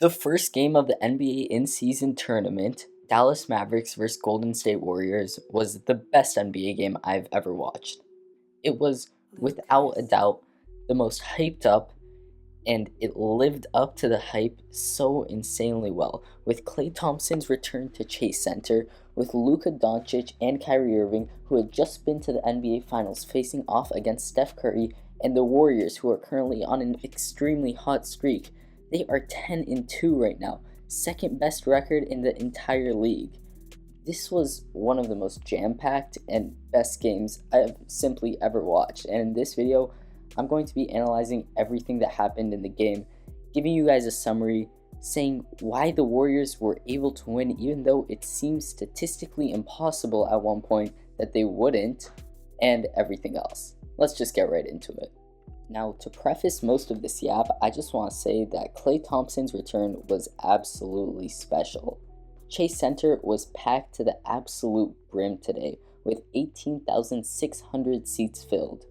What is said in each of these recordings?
The first game of the NBA in-season tournament, Dallas Mavericks vs. Golden State Warriors, was the best NBA game I've ever watched. It was, without a doubt, the most hyped up, and it lived up to the hype so insanely well. With Klay Thompson's return to Chase Center, with Luka Doncic and Kyrie Irving, who had just been to the NBA Finals facing off against Steph Curry, and the Warriors, who are currently on an extremely hot streak. They are 10-2 right now, second best record in the entire league. This was one of the most jam-packed and best games I've simply ever watched, and in this video, I'm going to be analyzing everything that happened in the game, giving you guys a summary, saying why the Warriors were able to win even though it seemed statistically impossible at one point that they wouldn't, and everything else. Let's just get right into it. Now, to preface most of this yap, I just want to say that Klay Thompson's return was absolutely special. Chase Center was packed to the absolute brim today, with 18,600 seats filled.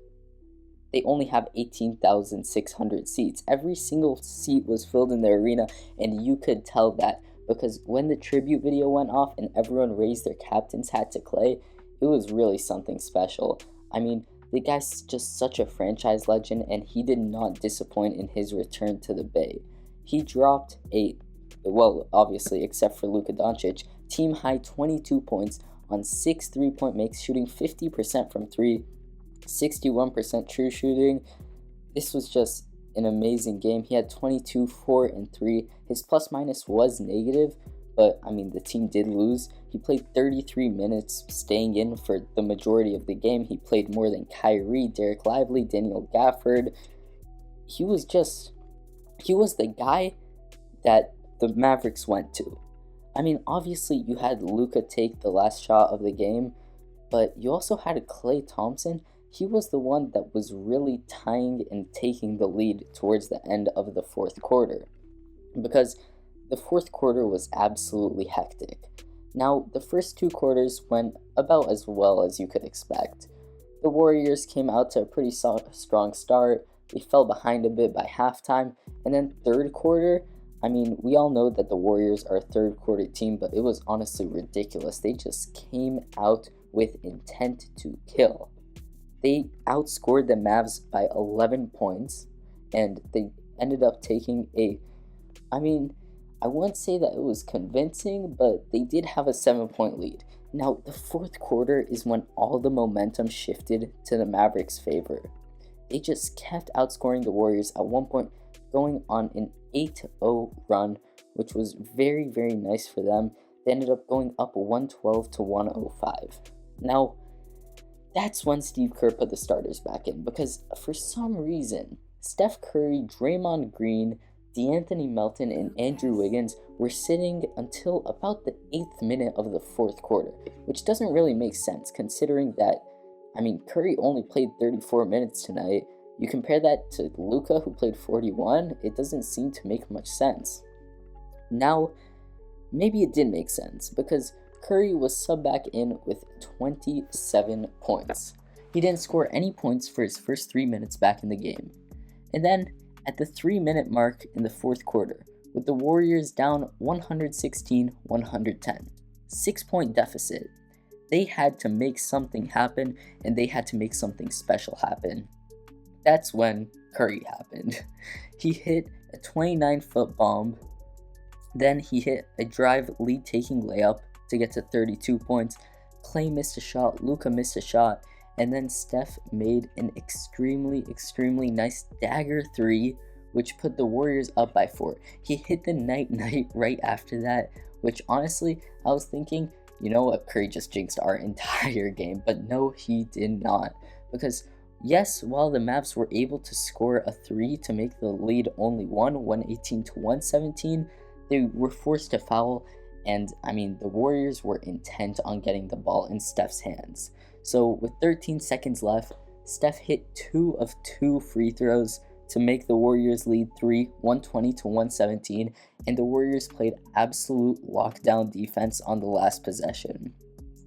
They only have 18,600 seats. Every single seat was filled in the arena, and you could tell that because when the tribute video went off and everyone raised their captain's hat to Klay, it was really something special. I mean, the guy's just such a franchise legend, and he did not disappoint in his return to the Bay. He dropped obviously, except for Luka Doncic, team-high 22 points on 6 3-point makes, shooting 50% from 3, 61% true shooting. This was just an amazing game. He had 22, 4, and 3. His plus-minus was negative, but, I mean, the team did lose. He played 33 minutes, staying in for the majority of the game. He played more than Kyrie, Derek Lively, Daniel Gafford. He was the guy that the Mavericks went to. I mean, obviously, you had Luka take the last shot of the game, but you also had Klay Thompson. He was the one that was really tying and taking the lead towards the end of the fourth quarter, because the fourth quarter was absolutely hectic. Now, the first two quarters went about as well as you could expect. The Warriors came out to a pretty strong start. They fell behind a bit by halftime, and then third quarter, I mean, we all know that the Warriors are a third quarter team, but it was honestly ridiculous. They just came out with intent to kill. They outscored the Mavs by 11 points, and they ended up taking I wouldn't say that it was convincing, but they did have a 7-point lead. Now, the fourth quarter is when all the momentum shifted to the Mavericks' favor. They just kept outscoring the Warriors, at one point going on an 8-0 run, which was very, very nice for them. They ended up going up 112 to 105. Now, that's when Steve Kerr put the starters back in, because for some reason, Steph Curry, Draymond Green, DeAnthony Melton, and Andrew Wiggins were sitting until about the 8th minute of the fourth quarter, which doesn't really make sense considering that, I mean, Curry only played 34 minutes tonight. You compare that to Luka, who played 41, it doesn't seem to make much sense. Now, maybe it did make sense, because Curry was subbed back in with 27 points. He didn't score any points for his first 3 minutes back in the game. And then, at the 3-minute mark in the fourth quarter, with the Warriors down 116-110, 6-point deficit, they had to make something happen, and they had to make something special happen. That's when Curry happened. He hit a 29-foot bomb, then he hit a drive lead-taking layup to get to 32 points. Klay missed a shot, Luka missed a shot, and then Steph made an extremely, extremely nice dagger 3, which put the Warriors up by 4. He hit the night-night right after that, which honestly, I was thinking, you know what, Curry just jinxed our entire game, but no, he did not. Because yes, while the Mavs were able to score a 3 to make the lead only 118 to 117, they were forced to foul, and I mean, the Warriors were intent on getting the ball in Steph's hands. So with 13 seconds left, Steph hit 2 of 2 free throws to make the Warriors lead 120 to 117, and the Warriors played absolute lockdown defense on the last possession.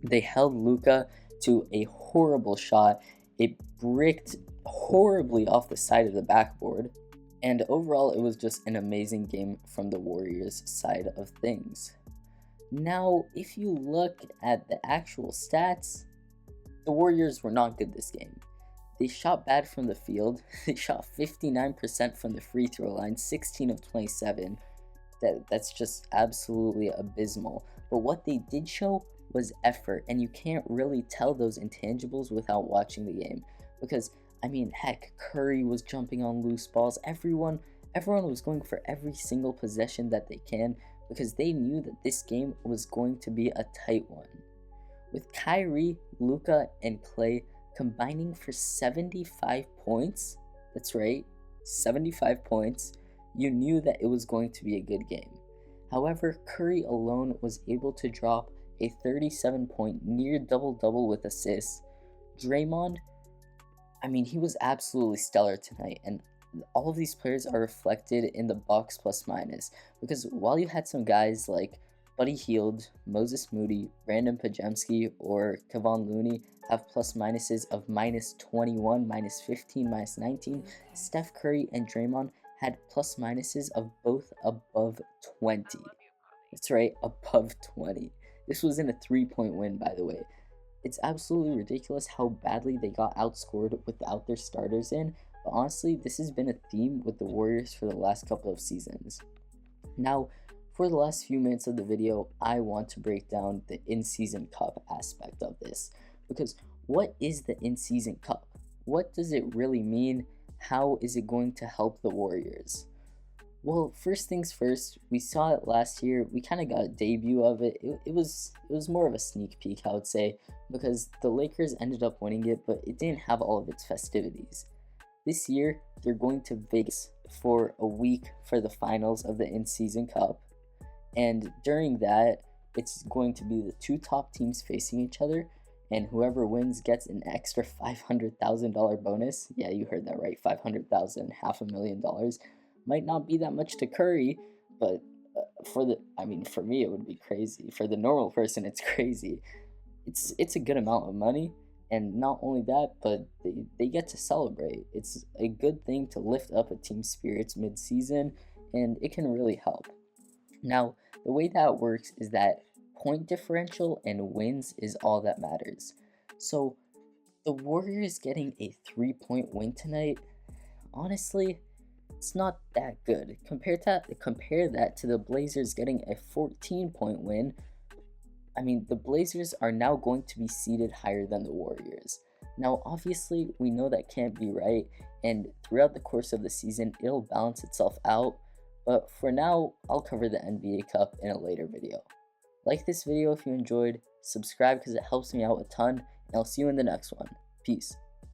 They held Luka to a horrible shot. It bricked horribly off the side of the backboard, And overall, it was just an amazing game from the Warriors side of things. Now, if you look at the actual stats, the Warriors were not good this game. They shot bad from the field. They shot 59% from the free throw line, 16 of 27. That's just absolutely abysmal. But what they did show was effort, and you can't really tell those intangibles without watching the game. Because, I mean, heck, Curry was jumping on loose balls. Everyone was going for every single possession that they can because they knew that this game was going to be a tight one. With Kyrie, Luka, and Klay combining for 75 points, that's right, 75 points, you knew that it was going to be a good game. However, Curry alone was able to drop a 37-point near double-double with assists. Draymond, I mean, he was absolutely stellar tonight, and all of these players are reflected in the box plus minus, because while you had some guys like Buddy Hield, Moses Moody, Brandon Pajemski, or Kevon Looney have plus minuses of minus 21, minus 15, minus 19, Steph Curry and Draymond had plus minuses of both above 20. That's right, above 20. This was in a 3-point win, by the way. It's absolutely ridiculous how badly they got outscored without their starters in, but honestly, this has been a theme with the Warriors for the last couple of seasons. Now, for the last few minutes of the video, I want to break down the in-season cup aspect of this. Because what is the in-season cup? What does it really mean? How is it going to help the Warriors? Well, first things first, we saw it last year. We kind of got a debut of it. It was more of a sneak peek, I would say, because the Lakers ended up winning it, but it didn't have all of its festivities. This year, they're going to Vegas for a week for the finals of the in-season cup. And during that, it's going to be the two top teams facing each other, and whoever wins gets an extra $500,000 bonus. Yeah, you heard that right, $500,000, $500,000. Might not be that much to Curry, but for me, it would be crazy. For the normal person, it's crazy. It's a good amount of money, and not only that, but they get to celebrate. It's a good thing to lift up a team's spirits mid-season, and it can really help. Now, the way that works is that point differential and wins is all that matters. So, the Warriors getting a 3-point win tonight, honestly, it's not that good. Compare that to the Blazers getting a 14-point win. I mean, the Blazers are now going to be seeded higher than the Warriors. Now, obviously, we know that can't be right, and throughout the course of the season, it'll balance itself out. But for now, I'll cover the NBA Cup in a later video. Like this video if you enjoyed, subscribe because it helps me out a ton, and I'll see you in the next one. Peace.